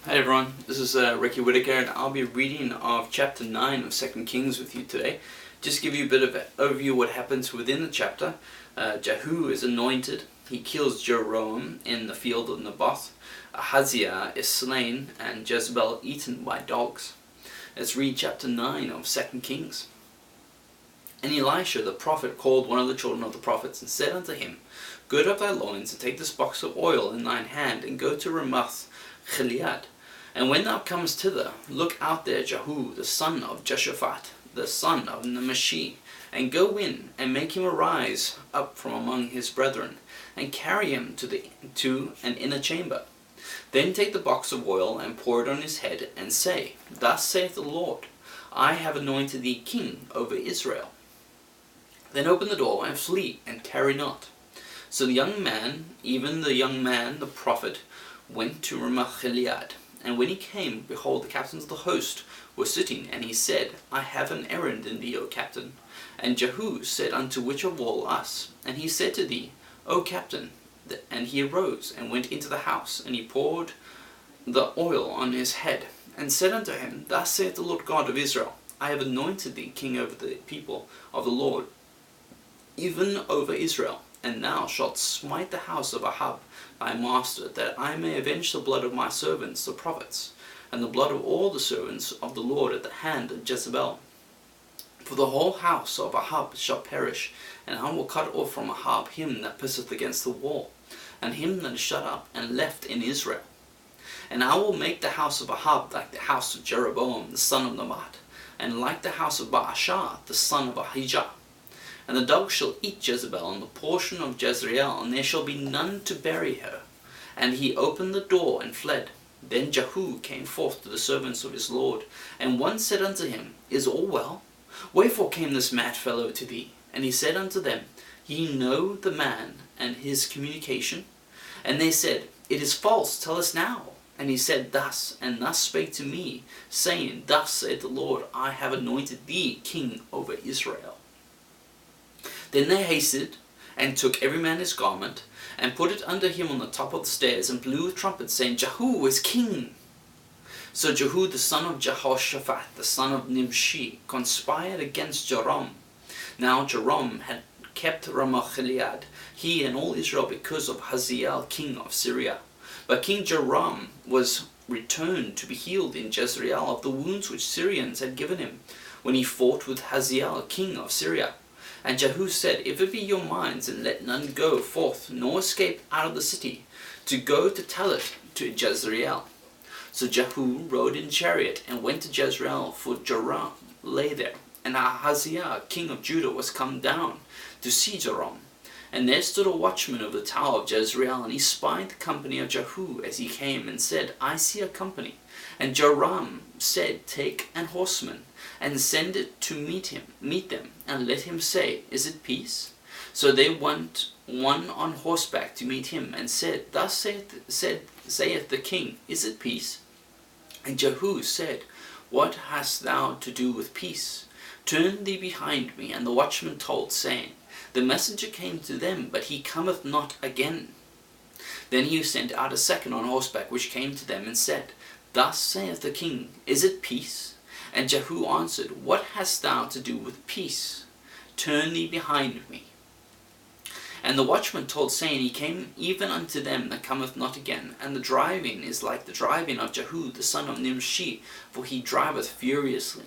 Hi everyone, this is Ricky Whitaker, and I'll be reading of chapter 9 of 2 Kings with you today. Just give you a bit of an overview of what happens within the chapter. Jehu is anointed. He kills Joram in the field of Nboth. Ahaziah is slain and Jezebel eaten by dogs. Let's read chapter 9 of 2 Kings. And Elisha the prophet called one of the children of the prophets and said unto him, Gird up thy loins and take this box of oil in thine hand and go to Ramoth Gilead. And when thou comest thither, look out there Jehu the son of Jehoshaphat, the son of Nimshi, and go in and make him arise up from among his brethren, and carry him to an inner chamber. Then take the box of oil and pour it on his head, and say, Thus saith the Lord, I have anointed thee king over Israel. Then open the door and flee, and tarry not. So the young man, even the young man the prophet, went to Ramoth Gilead. And when he came, behold, the captains of the host were sitting, and he said, I have an errand in thee, O captain. And Jehu said, Unto which of all us? And he said to thee, O captain. And he arose, and went into the house, and he poured the oil on his head, and said unto him, Thus saith the Lord God of Israel, I have anointed thee king over the people of the Lord, even over Israel. And thou shalt smite the house of Ahab thy master, that I may avenge the blood of my servants the prophets, and the blood of all the servants of the Lord at the hand of Jezebel. For the whole house of Ahab shall perish, and I will cut off from Ahab him that pisseth against the wall, and him that is shut up and left in Israel. And I will make the house of Ahab like the house of Jeroboam the son of Nebat, and like the house of Baasha the son of Ahijah. And the dogs shall eat Jezebel and the portion of Jezreel, and there shall be none to bury her. And he opened the door and fled. Then Jehu came forth to the servants of his lord, and one said unto him, Is all well? Wherefore came this mad fellow to thee? And he said unto them, Ye know the man and his communication? And they said, It is false, tell us now. And he said thus, and thus spake to me, saying, Thus saith the Lord, I have anointed thee king over Israel. Then they hasted, and took every man his garment, and put it under him on the top of the stairs, and blew with trumpets, saying, Jehu is king. So Jehu the son of Jehoshaphat, the son of Nimshi, conspired against Joram. Now Joram had kept Ramoth Gilead, he and all Israel, because of Hazael king of Syria. But King Joram was returned to be healed in Jezreel of the wounds which Syrians had given him, when he fought with Hazael king of Syria. And Jehu said, If it be your minds, and let none go forth, nor escape out of the city, to go to tell it to Jezreel. So Jehu rode in chariot, and went to Jezreel, for Joram lay there. And Ahaziah king of Judah was come down to see Joram. And there stood a watchman of the tower of Jezreel, and he spied the company of Jehu as he came, and said, I see a company. And Joram said, Take an horseman, and send it to meet them, and let him say, Is it peace? So they went one on horseback to meet him, and said, Thus saith the king, Is it peace? And Jehu said, What hast thou to do with peace? Turn thee behind me. And the watchman told, saying, The messenger came to them, but he cometh not again. Then he sent out a second on horseback, which came to them, and said, Thus saith the king, Is it peace? And Jehu answered, What hast thou to do with peace? Turn thee behind me. And the watchman told, saying, He came even unto them that cometh not again. And the driving is like the driving of Jehu the son of Nimshi, for he driveth furiously.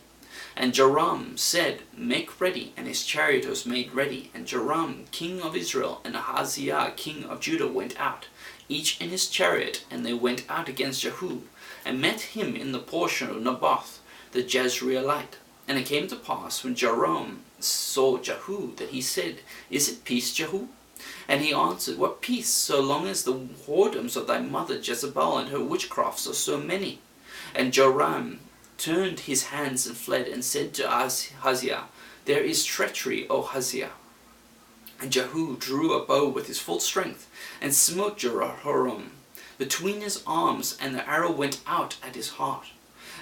And Joram said, Make ready. And his chariot was made ready. And Joram king of Israel and Ahaziah king of Judah went out, each in his chariot, and they went out against Jehu, and met him in the portion of Nboth the Jezreelite. And it came to pass, when Joram saw Jehu, that he said, Is it peace, Jehu? And he answered, What peace, so long as the whoredoms of thy mother Jezebel and her witchcrafts are so many? And Joram turned his hands and fled, and said to Ahaziah, There is treachery, O Ahaziah. And Jehu drew a bow with his full strength, and smote Joram between his arms, and the arrow went out at his heart.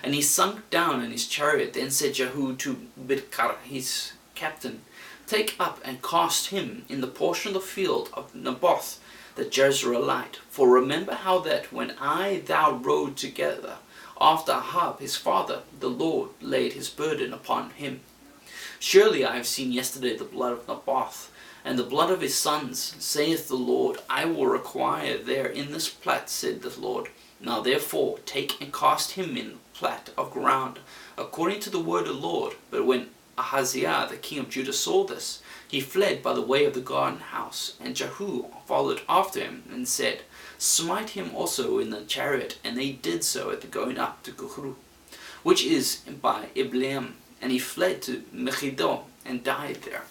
And he sunk down in his chariot. Then said Jehu to Bidkar his captain, Take up and cast him in the portion of the field of Nboth the Jezreelite. For remember how that when thou rode together after Ahab his father, the Lord laid his burden upon him. Surely I have seen yesterday the blood of Nboth, and the blood of his sons, saith the Lord. I will require there in this plat, said the Lord. Now therefore take and cast him in the plat of ground, according to the word of the Lord. But when Ahaziah the king of Judah saw this, he fled by the way of the garden house, and Jehu followed after him, and said, Smite him also in the chariot. And they did so at the going up to Jehu, which is by Ibleam. And he fled to Megiddo, and died there.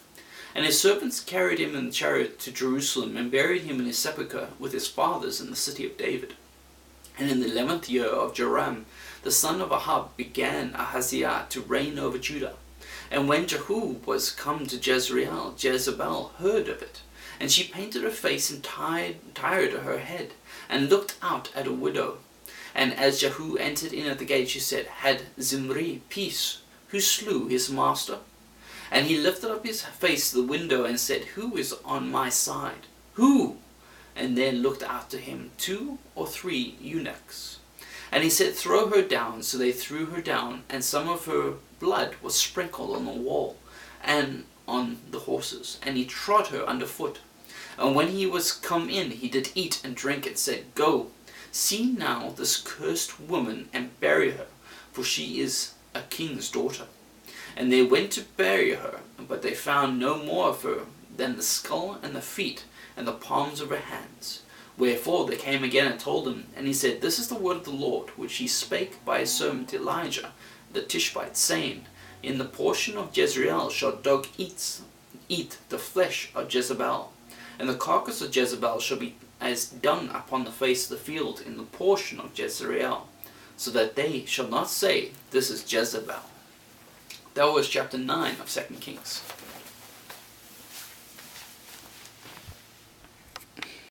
And his servants carried him in the chariot to Jerusalem, and buried him in his sepulchre with his fathers in the city of David. And in the 11th year of Joram, the son of Ahab, began Ahaziah to reign over Judah. And when Jehu was come to Jezreel, Jezebel heard of it. And she painted her face and tied her head, and looked out at a widow. And as Jehu entered in at the gate, she said, Had Zimri peace, who slew his master? And he lifted up his face to the window, and said, Who is on my side? Who? And then looked after him 2 or 3 eunuchs. And he said, Throw her down. So they threw her down, and some of her blood was sprinkled on the wall and on the horses. And he trod her under foot. And when he was come in, he did eat and drink, and said, Go, see now this cursed woman, and bury her, for she is a king's daughter. And they went to bury her, but they found no more of her than the skull and the feet, and the palms of her hands. Wherefore they came again and told him, and he said, This is the word of the Lord, which he spake by his servant Elijah the Tishbite, saying, In the portion of Jezreel shall dog eat the flesh of Jezebel, and the carcass of Jezebel shall be as dung upon the face of the field in the portion of Jezreel, so that they shall not say, This is Jezebel. That was chapter 9 of 2 Kings.